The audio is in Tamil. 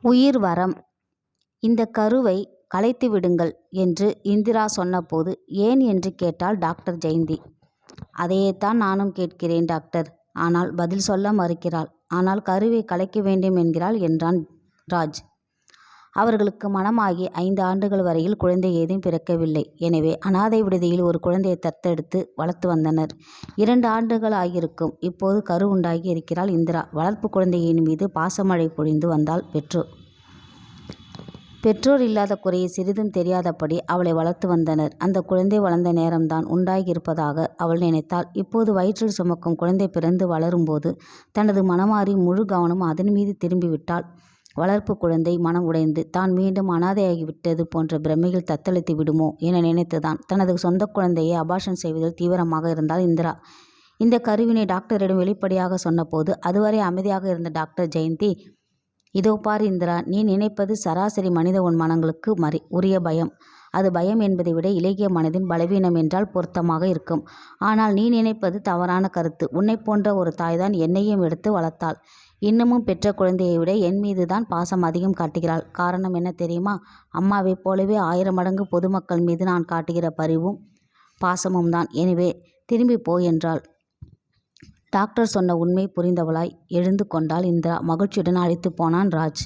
உயிர் வரம். இந்த கருவை கலைத்து விடுங்கள் என்று இந்திரா சொன்னபோது ஏன் என்று கேட்டாள் டாக்டர் ஜெயந்தி. அதையேத்தான் நானும் கேட்கிறேன் டாக்டர். ஆனால் பதில் சொல்ல மறுக்கிறாள். ஆனால் கருவை கலைக்க வேண்டும் என்கிறாள் என்றான் ராஜ். அவர்களுக்கு மணமாகி 5 ஆண்டுகள் வரையில் குழந்தை ஏதும் பிறக்கவில்லை. எனவே அனாதை விடுதியில் ஒரு குழந்தையை தத்தெடுத்து வளர்த்து வந்தனர். 2 ஆண்டுகள் ஆகியிருக்கும். இப்போது கரு உண்டாகி இருக்கிறாள் இந்திரா. வளர்ப்பு குழந்தையின் மீது பாசமழை பொழிந்து வந்தாள் பெற்றோர் இல்லாத குறையை சிறிதும் தெரியாதபடி அவளை வளர்த்து வந்தனர். அந்த குழந்தை வளர்ந்த நேரம்தான் உண்டாகியிருப்பதாக அவள் நினைத்தாள். இப்போது வயிற்றில் சுமக்கும் குழந்தை பிறந்து வளரும்போது தனது மனமாறி முழு கவனம் அதன் மீது திரும்பிவிட்டாள். வளர்ப்பு குழந்தை மனம் உடைந்து தான் மீண்டும் அனாதையாகிவிட்டது போன்ற பிரமையில் தத்தளித்து விடுமோ என நினைத்துதான் தனது சொந்த குழந்தையை அபார்ஷன் செய்வதில் தீவிரமாக இருந்தாள் இந்திரா. இந்த கருவினை டாக்டரிடம் வெளிப்படையாக சொன்னபோது அதுவரை அமைதியாக இருந்த டாக்டர் ஜெயந்தி, இதோ பார் இந்திரா, நீ நினைப்பது சராசரி மனித மனங்களுக்கு உரிய பயம். அது பயம் என்பதை விட இலகிய மனதின் பலவீனம் என்றால் பொருத்தமாக இருக்கும். ஆனால் நீ நினைப்பது தவறான கருத்து. உன்னை போன்ற ஒரு தாய்தான் என்னையும் எடுத்து வளர்த்தாள். இன்னமும் பெற்ற குழந்தையை விட என் மீது தான் பாசம் அதிகம் காட்டுகிறாள். காரணம் என்ன தெரியுமா? அம்மாவைப் போலவே 1000 மடங்கு பொதுமக்கள் மீது நான் காட்டுகிற பரிவும் பாசமும் தான். எனவே திரும்பி போ என்றாள். டாக்டர் சொன்ன உண்மை புரிந்தவளாய் எழுந்து கொண்டாள் இந்திரா. மகிழ்ச்சியுடன் அழைத்து போனான் ராஜ்.